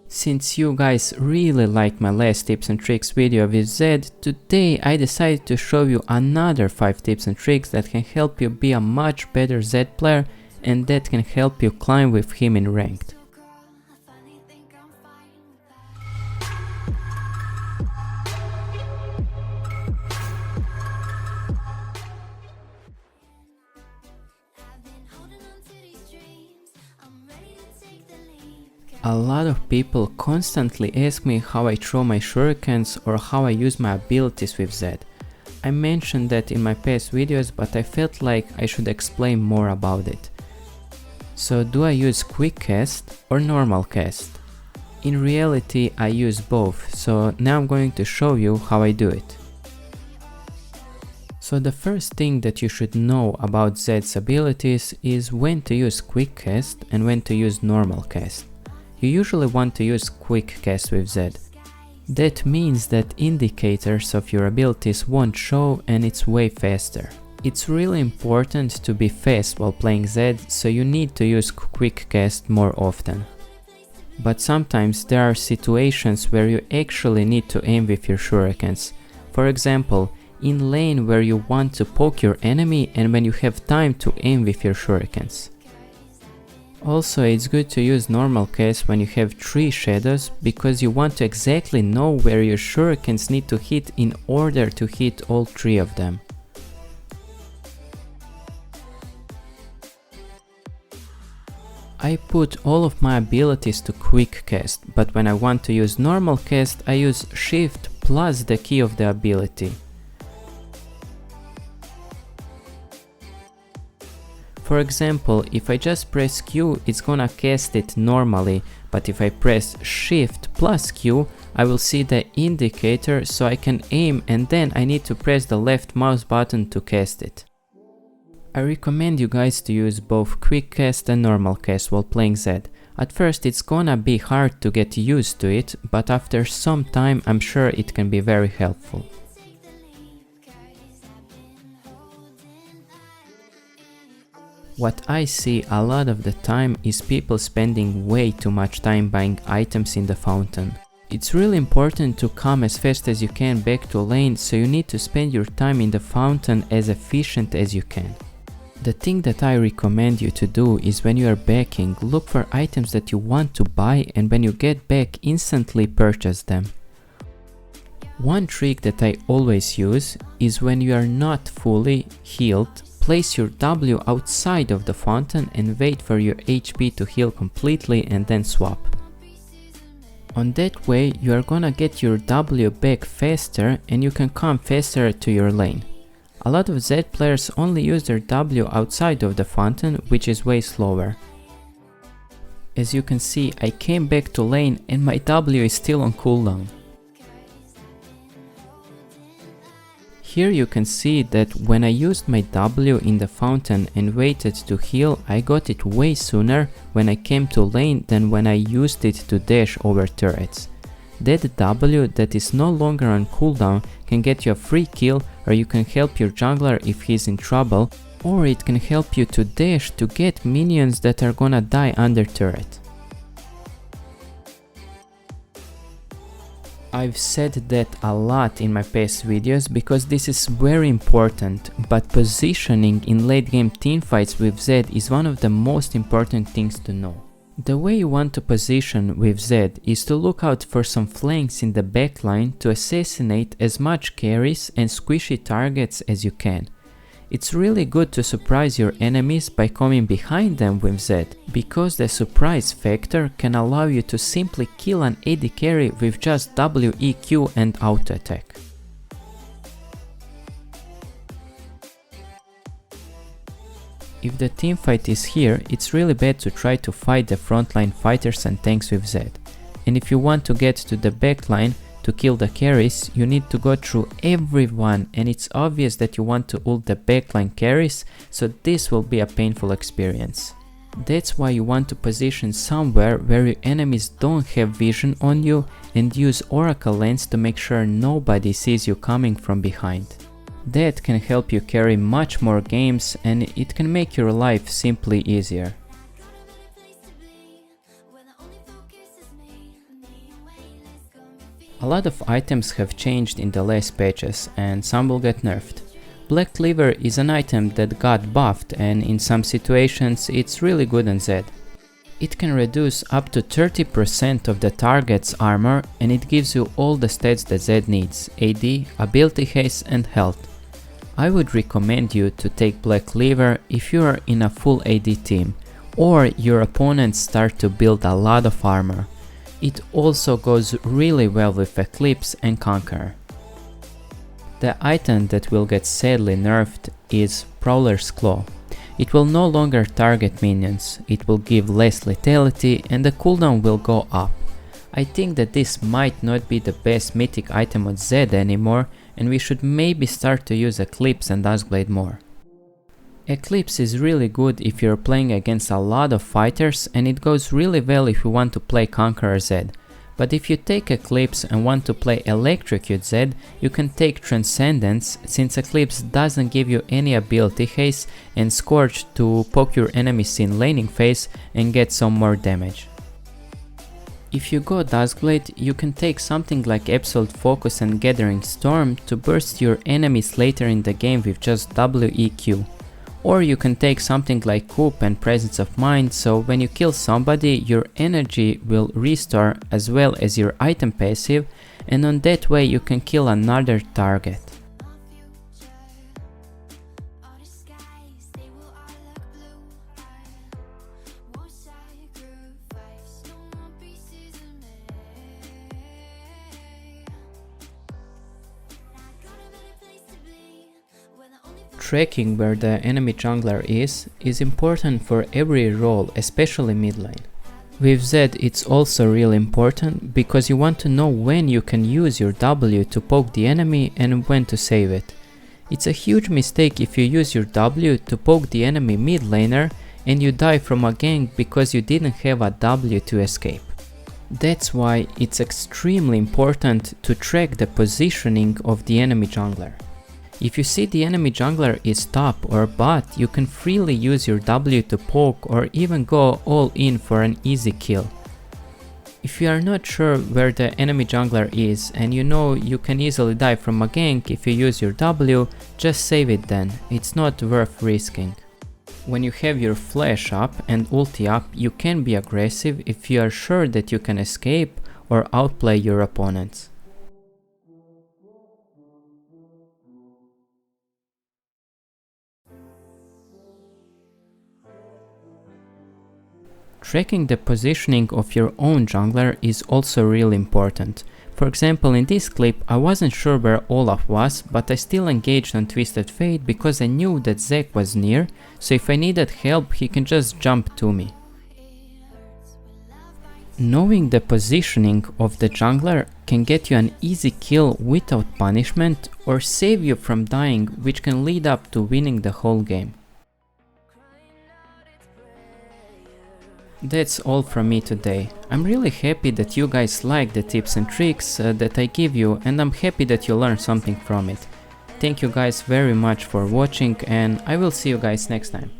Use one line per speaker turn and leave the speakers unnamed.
Since you guys really liked my last tips and tricks video with Zed, today I decided to show you another 5 tips and tricks that can help you be a much better Zed player and that can help you climb with him in ranked. A lot of people constantly ask me how I throw my shurikens or how I use my abilities with Zed. I mentioned that in my past videos, but I felt like I should explain more about it. So do I use quick cast or normal cast? In reality I use both, so now I'm going to show you how I do it. So the first thing that you should know about Zed's abilities is when to use quick cast and when to use normal cast. You usually want to use quick cast with Zed. That means that indicators of your abilities won't show and it's way faster. It's really important to be fast while playing Zed, so you need to use quick cast more often. But sometimes there are situations where you actually need to aim with your shurikens. For example, in lane where you want to poke your enemy and when you have time to aim with your shurikens. Also, it's good to use normal cast when you have 3 shadows, because you want to exactly know where your shurikens need to hit in order to hit all 3 of them. I put all of my abilities to quick cast, but when I want to use normal cast, I use shift plus the key of the ability. For example, if I just press Q, it's gonna cast it normally, but if I press Shift plus Q, I will see the indicator so I can aim, and then I need to press the left mouse button to cast it. I recommend you guys to use both quick cast and normal cast while playing Zed. At first it's gonna be hard to get used to it, but after some time I'm sure it can be very helpful. What I see a lot of the time is people spending way too much time buying items in the fountain. It's really important to come as fast as you can back to lane, so you need to spend your time in the fountain as efficient as you can. The thing that I recommend you to do is when you are backing, look for items that you want to buy, and when you get back, instantly purchase them. One trick that I always use is when you are not fully healed, place your W outside of the fountain and wait for your HP to heal completely and then swap. On that way you are gonna get your W back faster and you can come faster to your lane. A lot of Zed players only use their W outside of the fountain, which is way slower. As you can see, I came back to lane and my W is still on cooldown. Here you can see that when I used my W in the fountain and waited to heal, I got it way sooner when I came to lane than when I used it to dash over turrets. That W that is no longer on cooldown can get you a free kill, or you can help your jungler if he's in trouble, or it can help you to dash to get minions that are gonna die under turret. I've said that a lot in my past videos because this is very important, but positioning in late game teamfights with Zed is one of the most important things to know. The way you want to position with Zed is to look out for some flanks in the backline to assassinate as much carries and squishy targets as you can. It's really good to surprise your enemies by coming behind them with Zed, because the surprise factor can allow you to simply kill an AD carry with just WEQ and auto attack. If the teamfight is here, it's really bad to try to fight the frontline fighters and tanks with Zed. And if you want to get to the backline to kill the carries, you need to go through everyone, and it's obvious that you want to ult the backline carries, so this will be a painful experience. That's why you want to position somewhere where your enemies don't have vision on you and use Oracle Lens to make sure nobody sees you coming from behind. That can help you carry much more games and it can make your life simply easier. A lot of items have changed in the last patches and some will get nerfed. Black Cleaver is an item that got buffed and in some situations it's really good on Zed. It can reduce up to 30% of the target's armor and it gives you all the stats that Zed needs: AD, ability haste and health. I would recommend you to take Black Cleaver if you are in a full AD team or your opponents start to build a lot of armor. It also goes really well with Eclipse and Conqueror. The item that will get sadly nerfed is Prowler's Claw. It will no longer target minions, it will give less lethality and the cooldown will go up. I think that this might not be the best mythic item on Zed anymore and we should maybe start to use Eclipse and Duskblade more. Eclipse is really good if you're playing against a lot of fighters and it goes really well if you want to play Conqueror Zed. But if you take Eclipse and want to play Electrocute Zed, you can take Transcendence, since Eclipse doesn't give you any ability haste, and Scorch to poke your enemies in laning phase and get some more damage. If you go Duskblade, you can take something like Absolute Focus and Gathering Storm to burst your enemies later in the game with just WEQ. Or you can take something like Coop and Presence of Mind, so when you kill somebody your energy will restore as well as your item passive, and on that way you can kill another target. Tracking where the enemy jungler is important for every role, especially mid lane. With Zed it's also really important because you want to know when you can use your W to poke the enemy and when to save it. It's a huge mistake if you use your W to poke the enemy mid laner and you die from a gank because you didn't have a W to escape. That's why it's extremely important to track the positioning of the enemy jungler. If you see the enemy jungler is top or bot, you can freely use your W to poke or even go all in for an easy kill. If you are not sure where the enemy jungler is and you know you can easily die from a gank if you use your W, just save it then, it's not worth risking. When you have your flash up and ulti up, you can be aggressive if you are sure that you can escape or outplay your opponents. Tracking the positioning of your own jungler is also really important. For example, in this clip I wasn't sure where Olaf was, but I still engaged on Twisted Fate because I knew that Zac was near, so if I needed help he can just jump to me. Knowing the positioning of the jungler can get you an easy kill without punishment or save you from dying, which can lead up to winning the whole game. That's all from me today. I'm really happy that you guys like the tips and tricks that I give you, and I'm happy that you learned something from it. Thank you guys very much for watching and I will see you guys next time.